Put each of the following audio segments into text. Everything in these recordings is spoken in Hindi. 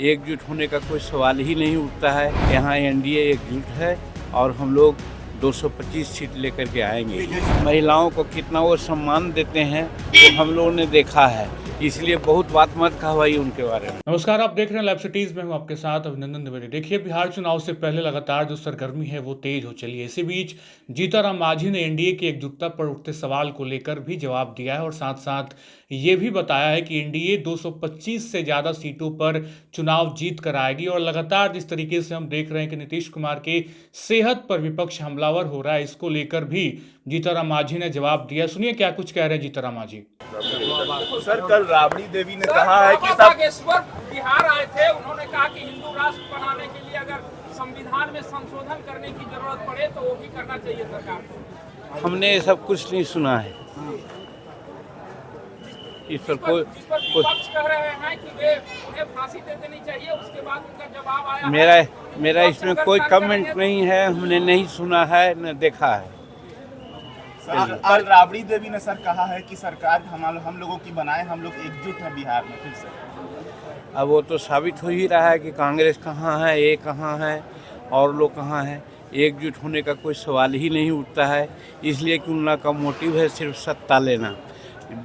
एकजुट होने का कोई सवाल ही नहीं उठता है। यहाँ एनडीए एकजुट है और हम लोग 225 सीट लेकर के आएंगे। महिलाओं को कितना वो सम्मान देते हैं तो हम लोगों ने देखा है, इसलिए बहुत बात मत कहवाई उनके बारे में। नमस्कार, आप देख रहे हैं लाइव सिटीज में हूं आपके साथ अभिनंदन द्विवेदी। देखिए, बिहार चुनाव से पहले लगातार जो सरगर्मी है वो तेज हो चली है। इसी बीच जीतन राम मांझी ने एनडीए की एकजुटता पर उठते सवाल को लेकर भी जवाब दिया है और साथ साथ ये भी बताया है कि एनडीए 225 से ज़्यादा सीटों पर चुनाव जीत कर आएगी। और लगातार जिस तरीके से हम देख रहे हैं कि नीतीश कुमार के सेहत पर विपक्ष हमलावर हो रहा है, इसको लेकर भी जीतन राम मांझी ने जवाब दिया। सुनिए क्या कुछ कह रहे हैं जीतन राम मांझी। सर, कल राबड़ी देवी ने कहा है कि बागेश्वर बिहार आए थे, उन्होंने कहा कि हिंदू राष्ट्र बनाने के लिए अगर संविधान में संशोधन करने की जरूरत पड़े तो वो भी करना चाहिए सरकार को। हमने ये सब कुछ नहीं सुना है। इस पर कोई विपक्ष कह रहे हैं कि वे उन्हें फांसी दे देनी चाहिए। उसके बाद उनका जवाब आया मेरा इसमें कोई कमेंट नहीं है। हमने नहीं सुना है न देखा है। कल राबड़ी देवी ने सर कहा है कि सरकार हम लोगों की बनाए, हम लोग एकजुट है बिहार में फिर से। अब वो तो साबित हो ही रहा है कि कांग्रेस कहाँ है, ये कहाँ है और लोग कहाँ हैं। एकजुट होने का कोई सवाल ही नहीं उठता है, इसलिए कि उनका मोटिव है सिर्फ सत्ता लेना।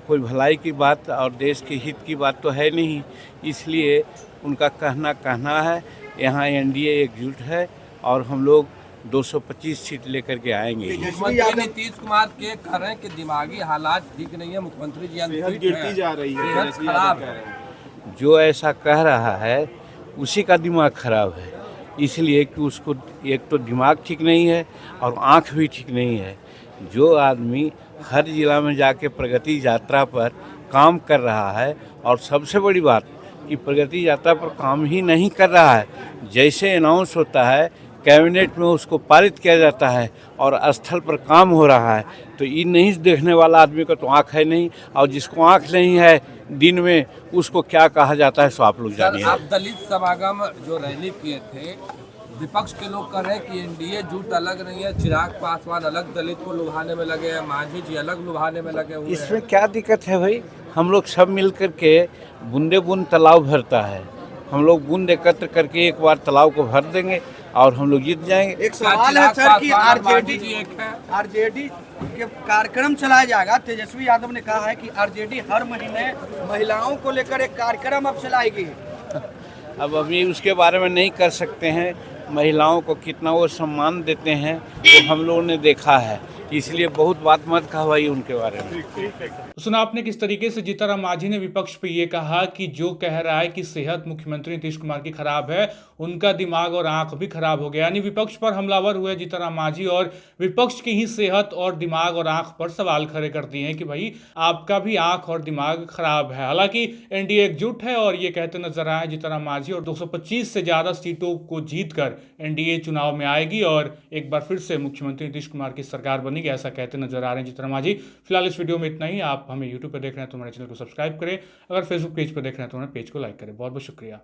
कोई भलाई की बात और देश के हित की बात तो है नहीं, इसलिए उनका कहना है यहाँ एनडीए एकजुट है और हम लोग 225 सीट लेकर के आएंगे। मुख्यमंत्री नीतीश कुमार के कह रहे हैं कि दिमागी हालात ठीक नहीं है, मुख्यमंत्री जी गिरती जा रही है, सेहत खराब है। जो ऐसा कह रहा है उसी का दिमाग खराब है, इसलिए कि उसको एक तो दिमाग ठीक नहीं है और आँख भी ठीक नहीं है। जो आदमी हर जिला में जाके प्रगति यात्रा पर काम कर रहा है और सबसे बड़ी बात कि प्रगति यात्रा पर काम ही नहीं कर रहा है, जैसे अनाउंस होता है कैबिनेट में उसको पारित किया जाता है और स्थल पर काम हो रहा है, तो ये नहीं देखने वाला आदमी का तो आँख है नहीं, और जिसको आँख नहीं है दिन में उसको क्या कहा जाता है सो आप लोग जानिए। आप दलित समागम जो रैली किए थे, विपक्ष के लोग कह रहे हैं कि एनडीए जुट अलग नहीं है, चिराग पासवान अलग दलित को लुभाने में लगे हैं, मांझी जी अलग लुभाने में लगे हुए हैं। इसमें क्या दिक्कत है भाई? हम लोग सब मिल कर के बूंदे बूंद तालाब भरता है। हम लोग बूंद एकत्र करके एक बार तालाब को भर देंगे और हम लोग जीत जाएंगे। एक सवाल है सर कि आरजेडी के कार्यक्रम चलाया जाएगा। तेजस्वी यादव ने कहा है कि आरजेडी हर महीने महिलाओं को लेकर एक कार्यक्रम अब चलाएगी। अब अभी उसके बारे में नहीं कर सकते हैं। महिलाओं को कितना वो सम्मान देते हैं तो हम लोगों ने देखा है, इसलिए बहुत बात मत कहवाई उनके बारे में। सुना आपने किस तरीके से जीतन राम मांझी ने विपक्ष पे ये कहा कि जो कह रहा है कि सेहत मुख्यमंत्री नीतीश कुमार की खराब है, उनका दिमाग और आंख भी खराब हो गया। यानी विपक्ष पर हमलावर हुए जीतन राम मांझी और विपक्ष की ही सेहत और दिमाग और आंख पर सवाल खड़े कर दिए हैं कि भाई आपका भी आंख और दिमाग खराब है। हालांकि एनडीए एकजुट है और ये कहते नजर आए जीतन राम मांझी और 225 से ज्यादा सीटों को जीतकर एनडीए चुनाव में आएगी और एक बार फिर से मुख्यमंत्री नीतीश कुमार की सरकार बनेगी, ऐसा कहते नजर आ रहे हैं जीतन राम मांझी। फिलहाल इस वीडियो में इतना ही। आप हमें यूट्यूब पर देख रहे हैं तो हमारे चैनल को सब्सक्राइब करें, अगर फेसबुक पेज पर देख रहे हैं तो हमारे पेज को लाइक करें। बहुत बहुत शुक्रिया।